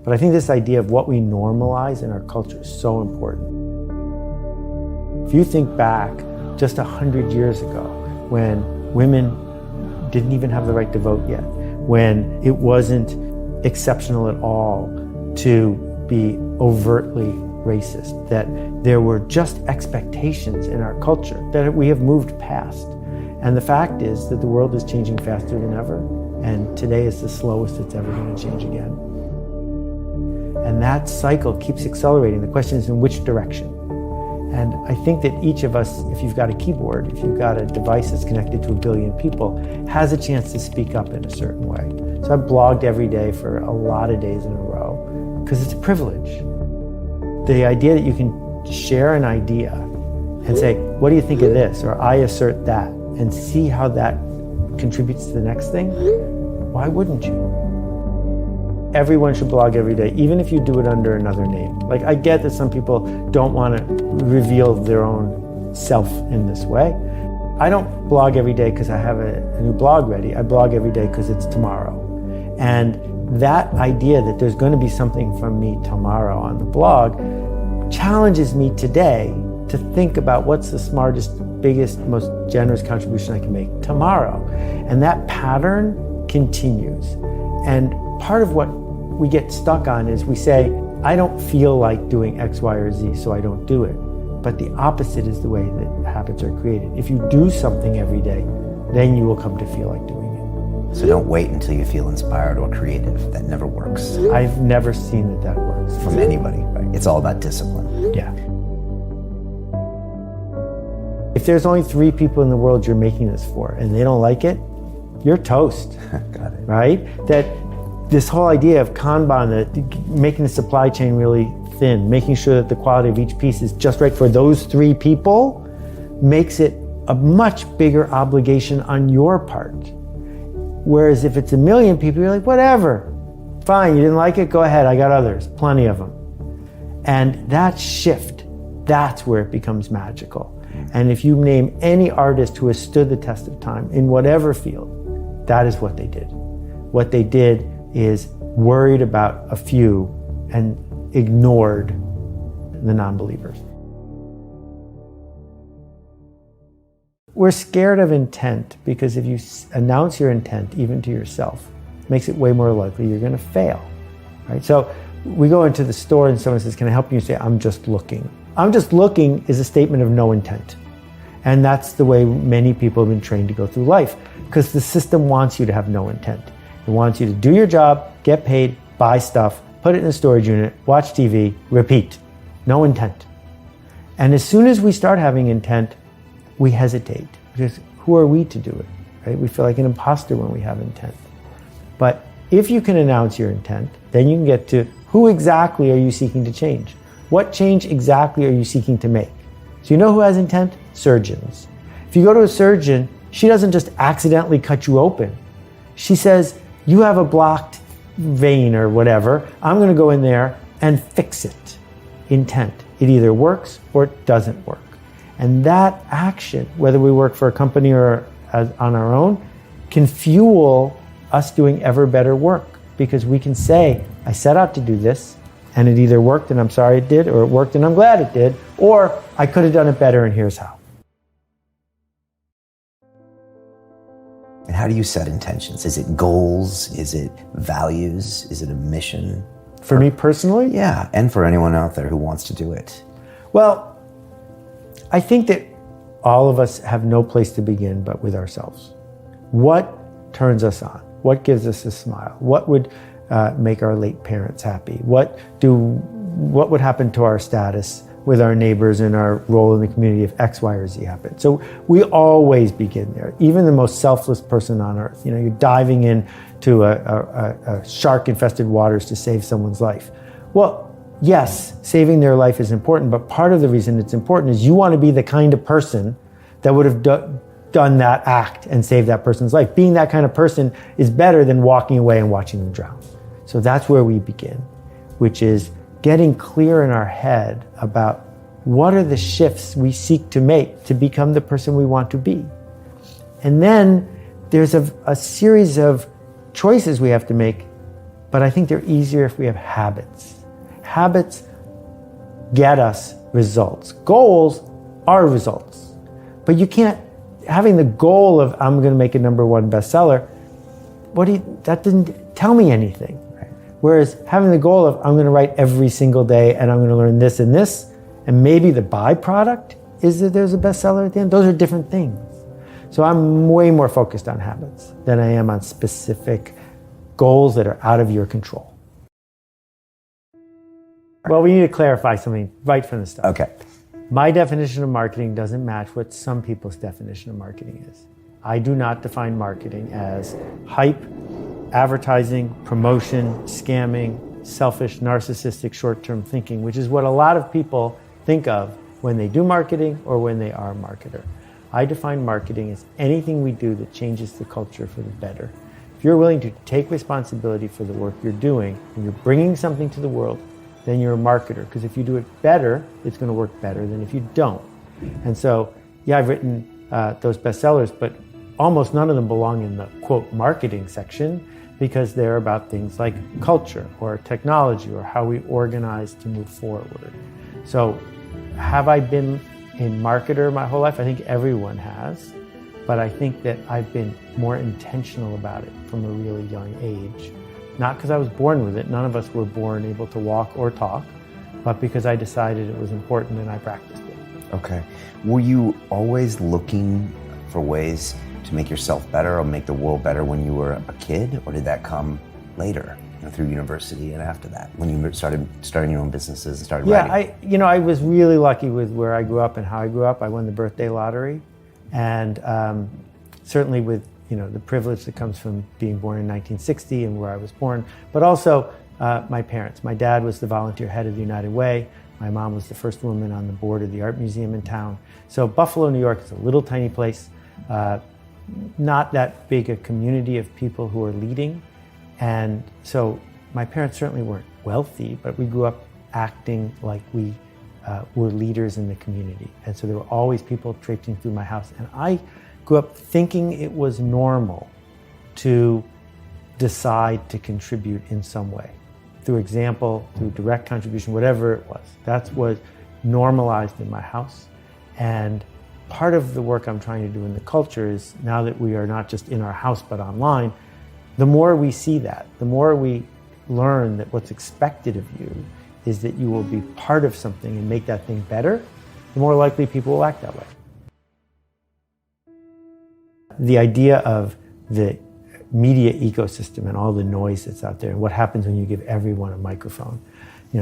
But I think this idea of what we normalize in our culture is so important. If you think back just 100 years ago, when women didn't even have the right to vote yet, when it wasn't exceptional at all to be overtly racist, that there were just expectations in our culture that we have moved past. And the fact is that the world is changing faster than ever, and today is the slowest it's ever going to change again. And that cycle keeps accelerating. The question is, in which direction? And I think that each of us, if you've got a keyboard, if you've got a device that's connected to 1 billion people, has a chance to speak up in a certain way. So I've blogged every day for a lot of days in a row, because it's a privilege. The idea that you can share an idea and say, what do you think of this? Or I assert that, and see how that contributes to the next thing, why wouldn't you? Everyone should blog every day, even if you do it under another name. Like, I get that some people don't want to reveal their own self in this way. I don't blog every day because I have a new blog ready. I blog every day because it's tomorrow. And that idea that there's going to be something from me tomorrow on the blog challenges me today to think about what's the smartest, biggest, most generous contribution I can make tomorrow. And that pattern continues. And part of what we get stuck on is we say, I don't feel like doing X, Y, or Z, so I don't do it. But the opposite is the way that habits are created. If you do something every day, then you will come to feel like doing it. So don't wait until you feel inspired or creative. That never works. I've never seen that that works. From anybody, right? It's all about discipline. Yeah. If there's only 3 people in the world you're making this for, and they don't like it, you're toast. Got it. Right? That this whole idea of Kanban, that making the supply chain really thin, making sure that the quality of each piece is just right for those 3 people, makes it a much bigger obligation on your part. Whereas if it's 1 million people, you're like, whatever, fine, you didn't like it, go ahead, I got others, plenty of them. And that shift, that's where it becomes magical. And if you name any artist who has stood the test of time in whatever field, that is what they did. What they did is worried about a few and ignored the non-believers. We're scared of intent because if you announce your intent, even to yourself, it makes it way more likely you're going to fail, right? So we go into the store and someone says, can I help you? You say, I'm just looking. I'm just looking is a statement of no intent. And that's the way many people have been trained to go through life, because the system wants you to have no intent. It wants you to do your job, get paid, buy stuff, put it in a storage unit, watch TV, repeat. No intent. And as soon as we start having intent, we hesitate, because who are we to do it, right? We feel like an imposter when we have intent. But if you can announce your intent, then you can get to who exactly are you seeking to change? What change exactly are you seeking to make? So you know who has intent? Surgeons. If you go to a surgeon, she doesn't just accidentally cut you open. She says, you have a blocked vein or whatever. I'm going to go in there and fix it. Intent. It either works or it doesn't work. And that action, whether we work for a company or on our own, can fuel us doing ever better work, because we can say, I set out to do this, and it either worked and I'm sorry it did, or it worked and I'm glad it did, or I could have done it better and here's how. And how do you set intentions? Is it goals? Is it values? Is it a mission? For me personally? Yeah, and for anyone out there who wants to do it. Well, I think that all of us have no place to begin but with ourselves. What turns us on? What gives us a smile? What would make our late parents happy? What would happen to our status with our neighbors and our role in the community if X, Y, or Z happened? So we always begin there. Even the most selfless person on earth, you're diving into a shark-infested waters to save someone's life. Well, yes, saving their life is important, but part of the reason it's important is you want to be the kind of person that would have done that act and saved that person's life. Being that kind of person is better than walking away and watching them drown. So that's where we begin, which is getting clear in our head about what are the shifts we seek to make to become the person we want to be. And then there's a series of choices we have to make but I think they're easier if we have habits. Habits get us results. Goals are results. But you can't, having the goal of I'm going to make a #1 bestseller, that didn't tell me anything. Right? Whereas having the goal of I'm going to write every single day and I'm going to learn this and this, and maybe the byproduct is that there's a bestseller at the end, those are different things. So I'm way more focused on habits than I am on specific goals that are out of your control. Well, we need to clarify something right from the start. Okay. My definition of marketing doesn't match what some people's definition of marketing is. I do not define marketing as hype, advertising, promotion, scamming, selfish, narcissistic, short-term thinking, which is what a lot of people think of when they do marketing or when they are a marketer. I define marketing as anything we do that changes the culture for the better. If you're willing to take responsibility for the work you're doing and you're bringing something to the world, then you're a marketer. Because if you do it better, it's going to work better than if you don't. And so, yeah, I've written those bestsellers, but almost none of them belong in the quote marketing section because they're about things like culture or technology or how we organize to move forward. So have I been a marketer my whole life? I think everyone has, but I think that I've been more intentional about it from a really young age. Not because I was born with it, none of us were born able to walk or talk, but because I decided it was important and I practiced it. Okay. Were you always looking for ways to make yourself better or make the world better when you were a kid, or did that come later, through university and after that, when you started starting your own businesses and started writing? I was really lucky with where I grew up and how I grew up. I won the birthday lottery, and certainly with the privilege that comes from being born in 1960 and where I was born, but also my parents. My dad was the volunteer head of the United Way. My mom was the first woman on the board of the art museum in town. So Buffalo, New York is a little tiny place, not that big a community of people who are leading. And so my parents certainly weren't wealthy, but we grew up acting like we were leaders in the community. And so there were always people traipsing through my house. And I grew up thinking it was normal to decide to contribute in some way, through example, through direct contribution, whatever it was. That's what normalized in my house. And part of the work I'm trying to do in the culture is, now that we are not just in our house but online, the more we see that, the more we learn that what's expected of you is that you will be part of something and make that thing better, the more likely people will act that way. The idea of the media ecosystem and all the noise that's out there and what happens when you give everyone a microphone.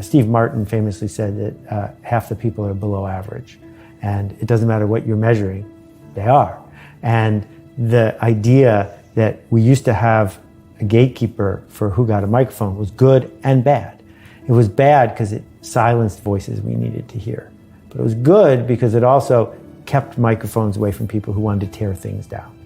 Steve Martin famously said that half the people are below average, and it doesn't matter what you're measuring, they are. And the idea that we used to have a gatekeeper for who got a microphone was good and bad. It was bad because it silenced voices we needed to hear. But it was good because it also kept microphones away from people who wanted to tear things down.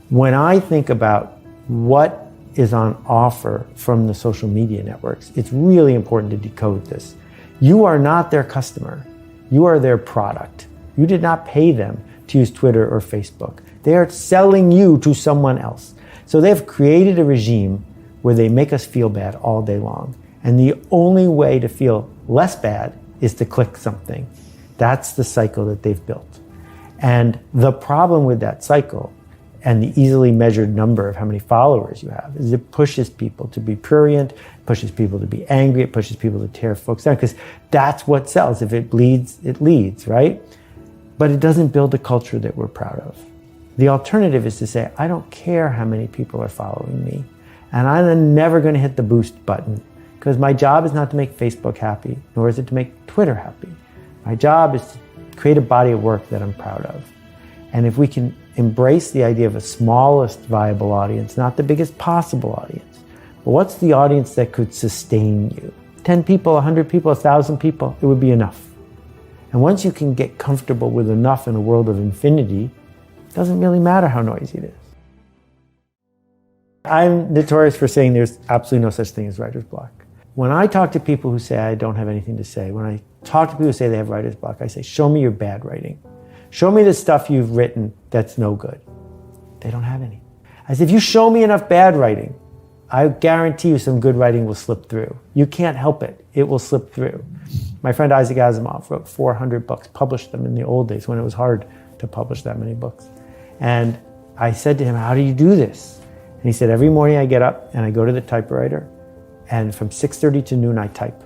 When I think about what is on offer from the social media networks, it's really important to decode this. You are not their customer. You are their product. You did not pay them to use Twitter or Facebook. They are selling you to someone else. So they've created a regime where they make us feel bad all day long. And the only way to feel less bad is to click something. That's the cycle that they've built. And the problem with that cycle and the easily measured number of how many followers you have is it pushes people to be prurient, pushes people to be angry, it pushes people to tear folks down, because that's what sells. If it bleeds, it leads, right? But it doesn't build a culture that we're proud of. The alternative is to say, I don't care how many people are following me, and I'm never going to hit the boost button, because my job is not to make Facebook happy, nor is it to make Twitter happy. My job is to create a body of work that I'm proud of. And if we can embrace the idea of a smallest viable audience, not the biggest possible audience, but what's the audience that could sustain you? 10 people, 100 people, 1,000 people, it would be enough. And once you can get comfortable with enough in a world of infinity, it doesn't really matter how noisy it is. I'm notorious for saying there's absolutely no such thing as writer's block. When I talk to people who say I don't have anything to say, when I talk to people who say they have writer's block, I say, show me your bad writing. Show me the stuff you've written that's no good. They don't have any. I said, if you show me enough bad writing, I guarantee you some good writing will slip through. You can't help it. It will slip through. My friend Isaac Asimov wrote 400 books, published them in the old days when it was hard to publish that many books. And I said to him, how do you do this? And he said, every morning I get up and I go to the typewriter, and from 6:30 to noon I type.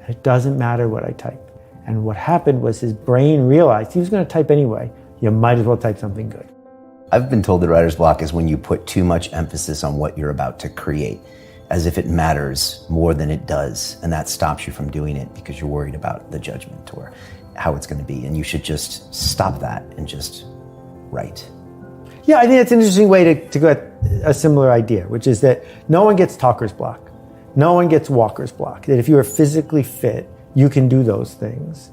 And it doesn't matter what I type. And what happened was his brain realized he was going to type anyway. You might as well type something good. I've been told that writer's block is when you put too much emphasis on what you're about to create, as if it matters more than it does, and that stops you from doing it because you're worried about the judgment or how it's going to be, and you should just stop that and just write. Yeah, I think that's an interesting way to go at a similar idea, which is that no one gets talker's block. No one gets walker's block. That if you are physically fit, you can do those things.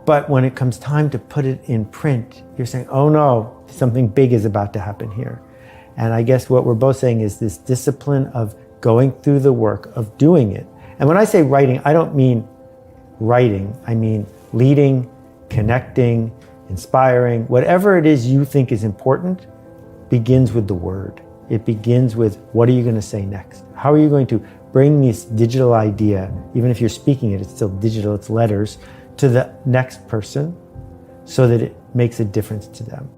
But when it comes time to put it in print, you're saying, oh no, something big is about to happen here. And I guess what we're both saying is this discipline of going through the work of doing it. And when I say writing, I don't mean writing. I mean leading, connecting, inspiring. Whatever it is you think is important begins with the word. It begins with, what are you going to say next? How are you going to bring this digital idea, even if you're speaking it, it's still digital, it's letters, to the next person so that it makes a difference to them.